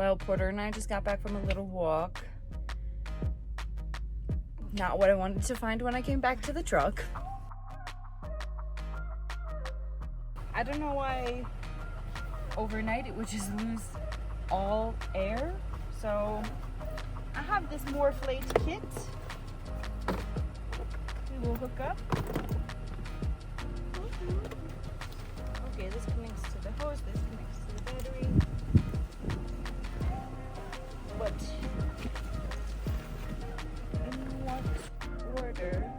Well, Porter and I just got back from a little walk. Not what I wanted to find when I came back to the truck. I don't know why overnight it would just lose all air. So I have this MORRFlate kit. We will hook up. Okay, this connects to the hose, this connects to the battery. But in what order?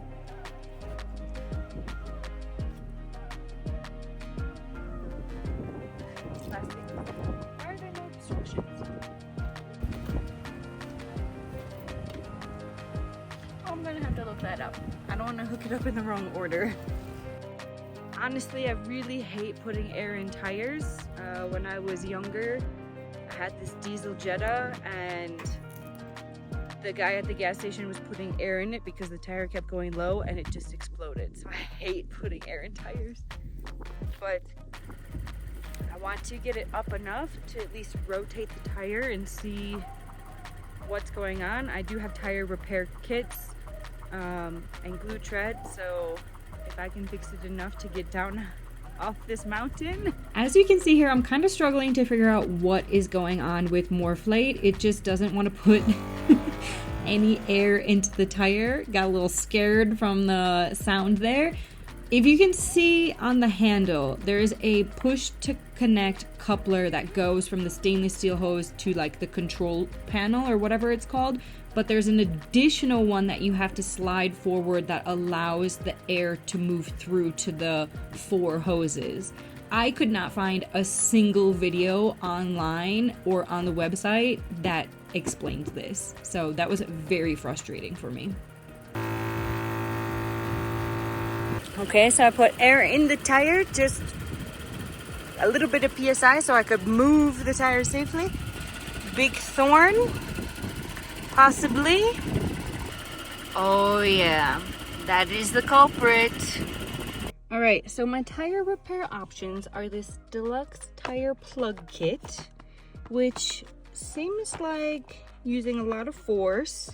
Plastic. Why are there no instructions? Oh, I'm gonna have to look that up. I don't want to hook it up in the wrong order. Honestly, I really hate putting air in tires. When I was younger, I had this diesel Jetta and the guy at the gas station was putting air in it because the tire kept going low and it just exploded. So I hate putting air in tires. But I want to get it up enough to at least rotate the tire and see what's going on. I do have tire repair kits and GlueTread, so if I can fix it enough to get down off this mountain. As you can see here, I'm kind of struggling to figure out what is going on with MORRFlate. It just doesn't want to put any air into the tire. Got a little scared from the sound there. If you can see on the handle, there is a push to connect coupler that goes from the stainless steel hose to like the control panel or whatever it's called. But there's an additional one that you have to slide forward that allows the air to move through to the 4 hoses. I could not find a single video online or on the website that explained this. So that was very frustrating for me. Okay, so I put air in the tire, just a little bit of PSI so I could move the tire safely. Big thorn. Possibly. Oh yeah, that is the culprit. Alright, so my tire repair options are this deluxe tire plug kit, which seems like using a lot of force.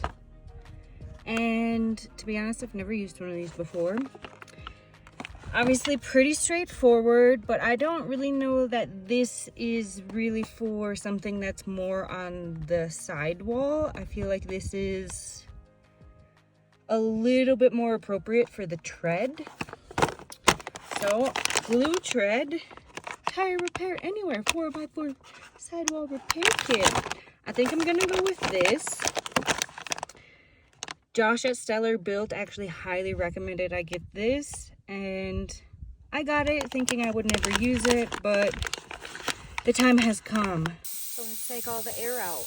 And to be honest, I've never used one of these before. Obviously pretty straightforward, but I don't really know that this is really for something that's more on the sidewall. I feel like this is a little bit more appropriate for the tread. So, GlueTread tire repair anywhere 4x4 sidewall repair kit. I think I'm gonna go with this. Josh at Stellar Built actually highly recommended I get this. And I got it thinking I would never use it, but the time has come. So let's take all the air out.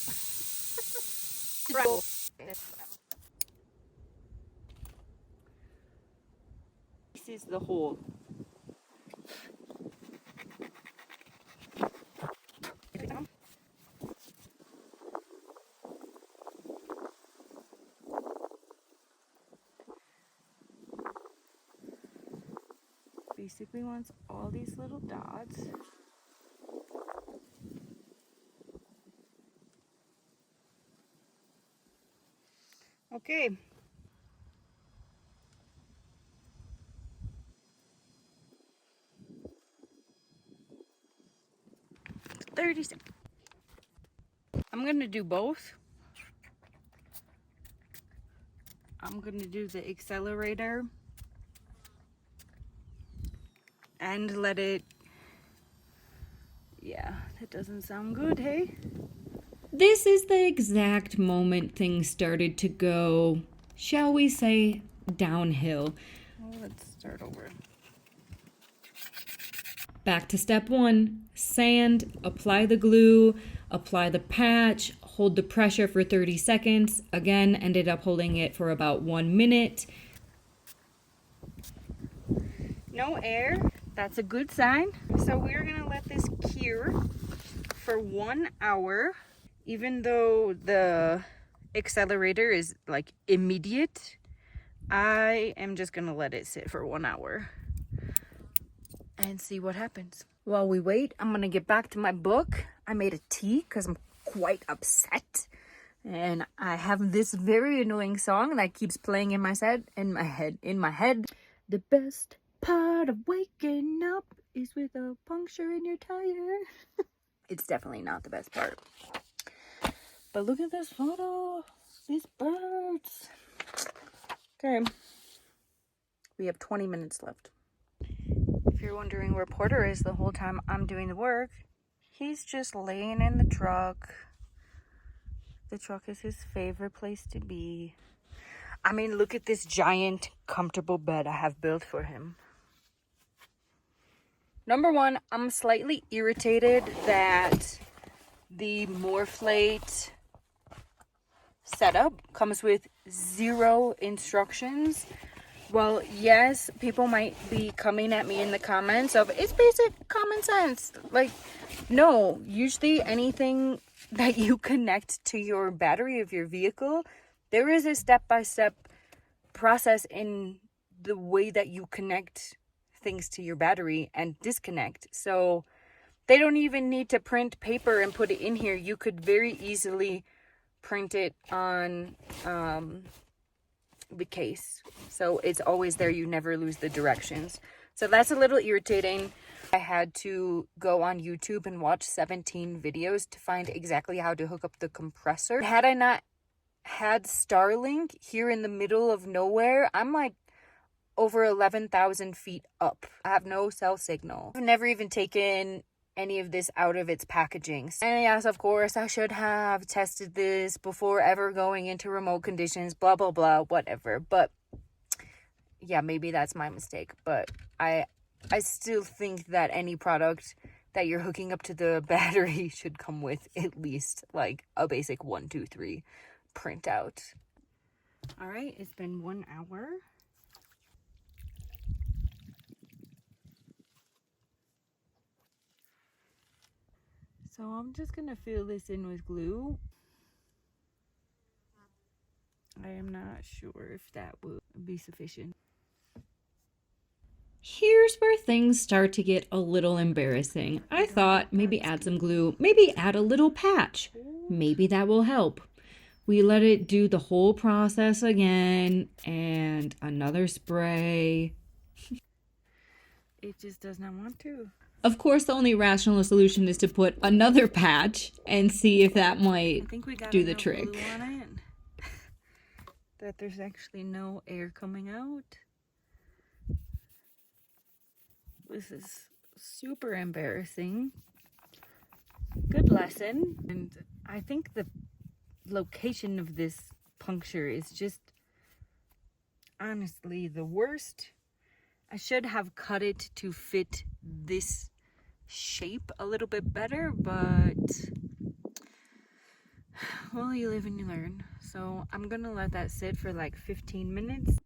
This is the hole. Basically wants all these little dots. Okay. I'm gonna do both. I'm gonna do the accelerator and let it, yeah, that doesn't sound good, hey? This is the exact moment things started to go, shall we say, downhill. Well, let's start over. Back to step 1, sand, apply the glue, apply the patch, hold the pressure for 30 seconds. Again, ended up holding it for about 1 minute. No air, that's a good sign. So we're gonna let this cure for 1 hour. Even though the accelerator is like immediate, I am just gonna let it sit for 1 hour and see what happens. While we wait, I'm gonna get back to my book. I made a tea because I'm quite upset. And I have this very annoying song that keeps playing in my head. The best part of waking up is with a puncture in your tire. It's definitely not the best part. But look at this photo. These birds. Okay. We have 20 minutes left. If you're wondering where Porter is the whole time I'm doing the work, he's just laying in the truck. The truck is his favorite place to be. I mean, look at this giant, comfortable bed I have built for him. Number one, I'm slightly irritated that the MORRFlate setup comes with 0 instructions. Well, yes, people might be coming at me in the comments of, it's basic common sense. Like, no, usually anything that you connect to your battery of your vehicle, there is a step-by-step process in the way that you connect things to your battery and disconnect. So they don't even need to print paper and put it in here. You could very easily print it on the case, so it's always there. You never lose the directions. So that's a little irritating. I had to go on YouTube and watch 17 videos to find exactly how to hook up the compressor. Had I not had Starlink here in the middle of nowhere, I'm like over 11,000 feet up. I have no cell signal. I've never even taken any of this out of its packaging. And yes, of course, I should have tested this before ever going into remote conditions, blah, blah, blah, whatever. But yeah, maybe that's my mistake. But I still think that any product that you're hooking up to the battery should come with at least like a basic 1, 2, 3 printout. All right, it's been 1 hour. So I'm just gonna fill this in with glue. I am not sure if that will be sufficient. Here's where things start to get a little embarrassing. I thought maybe add some glue, maybe add a little patch. Maybe that will help. We let it do the whole process again, and another spray. It just does not want to. Of course, the only rational solution is to put another patch and see if that might do the trick. Glue on it. That there's actually no air coming out. This is super embarrassing. Good lesson. And I think the location of this puncture is just honestly the worst. I should have cut it to fit this shape a little bit better, but well, you live and you learn. So I'm gonna let that sit for like 15 minutes.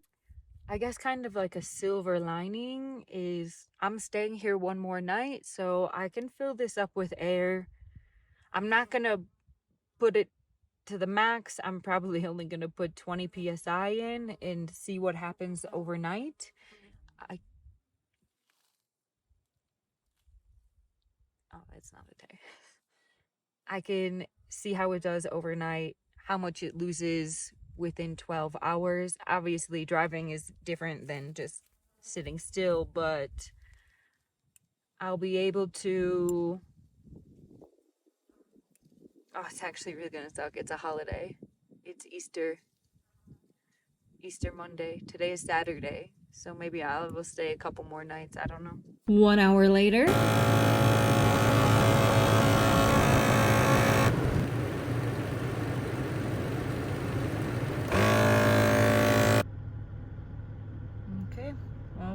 I guess kind of like a silver lining is I'm staying here one more night, so I can fill this up with air. I'm not gonna put it to the max. I'm probably only gonna put 20 psi in and see what happens overnight. Oh, it's not a tire. I can see how it does overnight, how much it loses within 12 hours. Obviously, driving is different than just sitting still, but I'll be able to... Oh, it's actually really gonna suck. It's a holiday. It's Easter Monday. Today is Saturday, so maybe I will stay a couple more nights. I don't know. 1 hour later.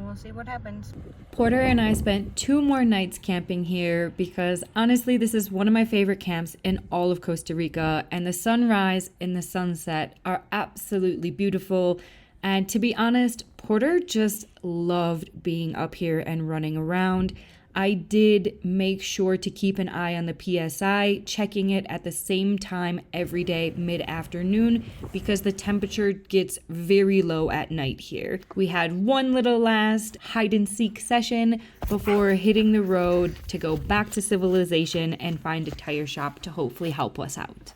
We'll see what happens. Porter and I spent 2 more nights camping here because honestly, this is one of my favorite camps in all of Costa Rica, and the sunrise and the sunset are absolutely beautiful. And to be honest, Porter just loved being up here and running around. I did make sure to keep an eye on the PSI, checking it at the same time every day mid-afternoon because the temperature gets very low at night here. We had one little last hide and seek session before hitting the road to go back to civilization and find a tire shop to hopefully help us out.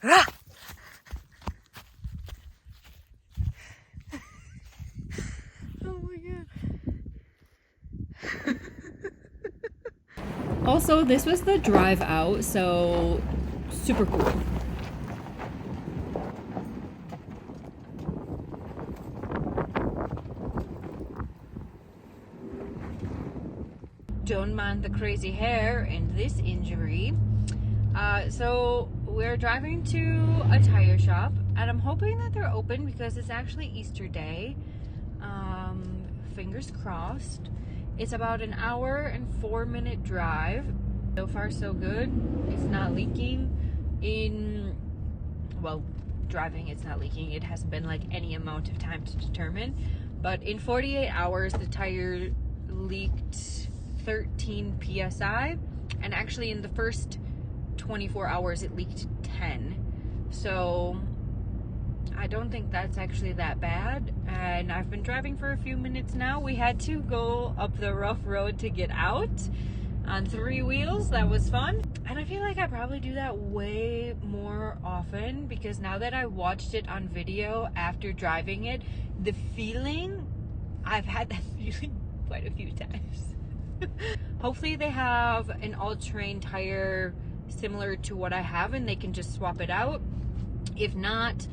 Ah! Oh my god. Also, this was the drive out, so super cool. Don't mind the crazy hair and this injury. So we're driving to a tire shop and I'm hoping that they're open because it's actually Easter Day. Fingers crossed. It's about an hour and 4-minute drive. So far so good. It's not leaking. Driving it's not leaking. It hasn't been like any amount of time to determine. But in 48 hours the tire leaked 13 PSI, and actually in the first 24 hours it leaked 10. So I don't think that's actually that bad, and I've been driving for a few minutes now. We had to go up the rough road to get out on 3 wheels. That was fun, and I feel like I probably do that way more often because now that I watched it on video after driving it, the feeling, I've had that feeling quite a few times. Hopefully they have an all-terrain tire similar to what I have and they can just swap it out. If not,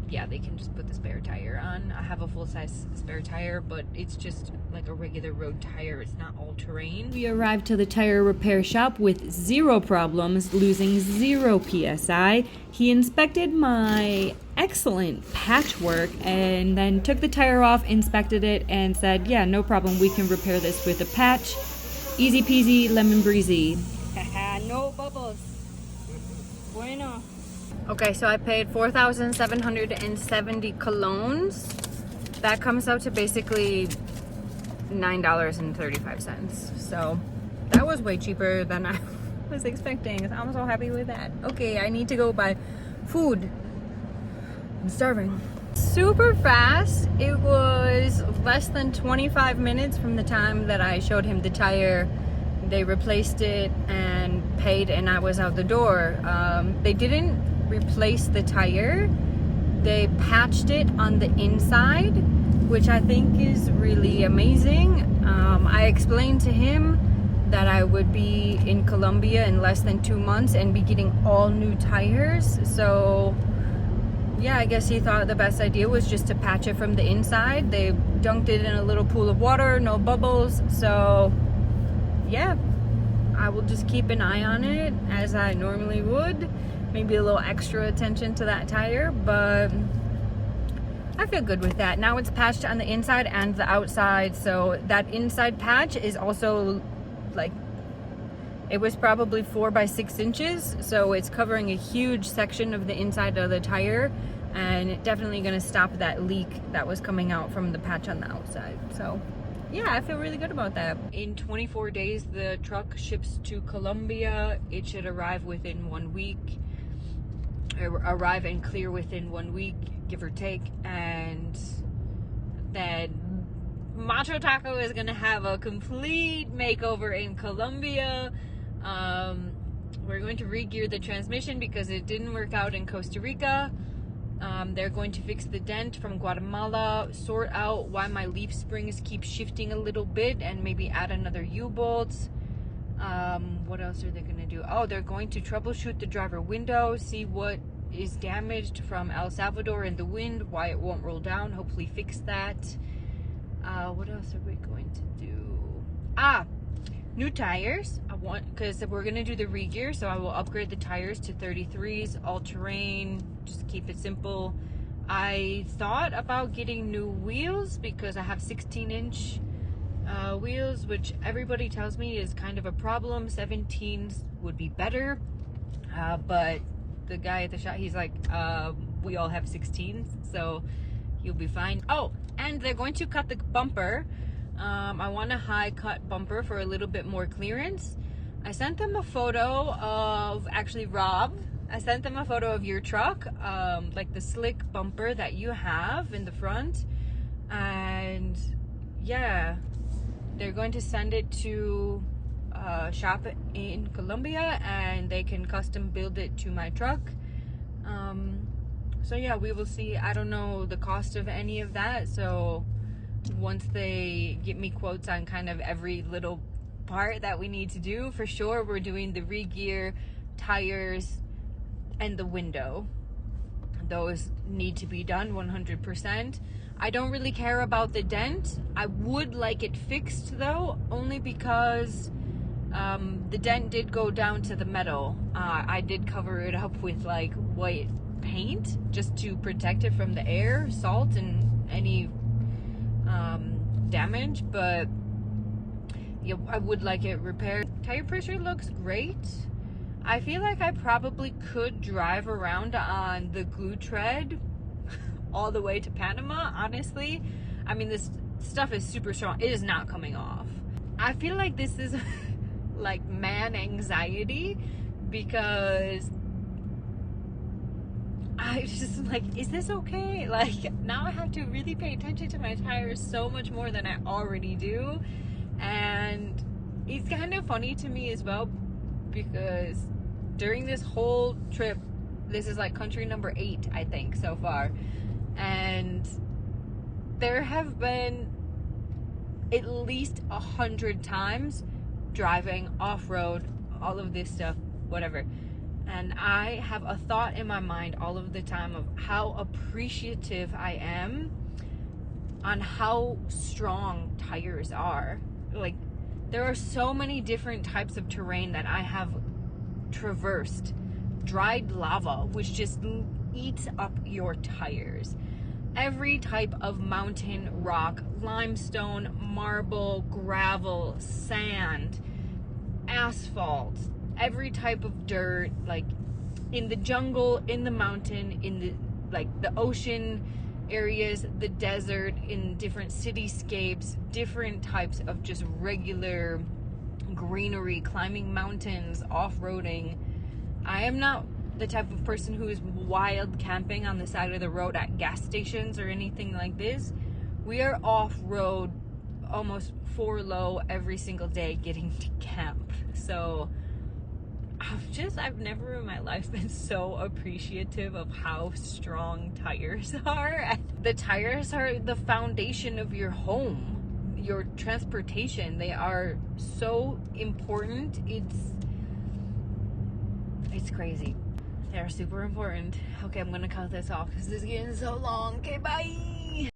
yeah, they can just put the spare tire on. I have a full-size spare tire, but it's just like a regular road tire. It's not all-terrain. We arrived to the tire repair shop with 0 problems, losing 0 PSI. He inspected my excellent patchwork and then took the tire off, inspected it, and said, yeah, no problem, we can repair this with a patch. Easy peasy, lemon breezy. No bubbles. Bueno. Okay, so I paid 4,770 colones. That comes out to basically $9.35. So that was way cheaper than I was expecting. I'm so happy with that. Okay, I need to go buy food. I'm starving. Super fast. It was less than 25 minutes from the time that I showed him the tire. They replaced it and paid, and I was out the door. They didn't replace the tire. They patched it on the inside, which I think is really amazing. I explained to him that I would be in Colombia in less than 2 months and be getting all new tires. So yeah, I guess he thought the best idea was just to patch it from the inside. They dunked it in a little pool of water, no bubbles. So yeah, I will just keep an eye on it as I normally would. Maybe a little extra attention to that tire, but I feel good with that. Now it's patched on the inside and the outside, so that inside patch is also like, it was probably 4 by 6 inches, so it's covering a huge section of the inside of the tire, and definitely going to stop that leak that was coming out from the patch on the outside. So yeah, I feel really good about that. In 24 days the truck ships to Colombia. It should arrive within 1 week, arrive and clear within 1 week, give or take, and then Macho Taco is gonna have a complete makeover in Colombia. We're going to re-gear the transmission because it didn't work out in Costa Rica. They're going to fix the dent from Guatemala, sort out why my leaf springs keep shifting a little bit, and maybe add another U-bolt. What else are they going to do? Oh, they're going to troubleshoot the driver window, see what is damaged from El Salvador in the wind, why it won't roll down, hopefully fix that. What else are we going to do? New tires. Because we're going to do the re-gear, so I will upgrade the tires to 33s, all-terrain, just keep it simple. I thought about getting new wheels because I have 16-inch wheels, which everybody tells me is kind of a problem. 17s would be better, but the guy at the shop, he's like, we all have 16s, so you'll be fine. Oh, and they're going to cut the bumper. I want a high cut bumper for a little bit more clearance. I sent them a photo of, actually Rob, I sent them a photo of your truck, like the slick bumper that you have in the front. And yeah, they're going to send it to shop in Colombia, and they can custom build it to my truck. So yeah, we will see. I don't know the cost of any of that, so once they give me quotes on kind of every little part that we need to do, for sure we're doing the re-gear, tires, and the window. Those need to be done 100%. I don't really care about the dent. I would like it fixed though, only because the dent did go down to the metal. I did cover it up with like white paint just to protect it from the air, salt, and any damage, but yeah, I would like it repaired. Tire pressure looks great. I feel like I probably could drive around on the GlueTread all the way to Panama, honestly. I mean, this stuff is super strong. It is not coming off. I feel like this is like man anxiety, because I just like, is this okay? Like, now I have to really pay attention to my tires so much more than I already do. And it's kind of funny to me as well, because during this whole trip, this is like country number 8, I think, so far. And there have been at least 100 times driving off-road, all of this stuff, whatever. And I have a thought in my mind all of the time of how appreciative I am on how strong tires are. Like, there are so many different types of terrain that I have traversed. Dried lava, which just eats up your tires. Every type of mountain, rock, limestone, marble, gravel, sand, asphalt, every type of dirt, like in the jungle, in the mountain, in the like the ocean areas, the desert, in different cityscapes, different types of just regular greenery, climbing mountains, off-roading. I am not the type of person who is wild camping on the side of the road at gas stations or anything like this. We are off-road almost 4 low every single day getting to camp. So I've never in my life been so appreciative of how strong tires are. The tires are the foundation of your home, your transportation. They are so important. It's crazy. They're super important. Okay, I'm gonna cut this off because this is getting so long. Okay, bye.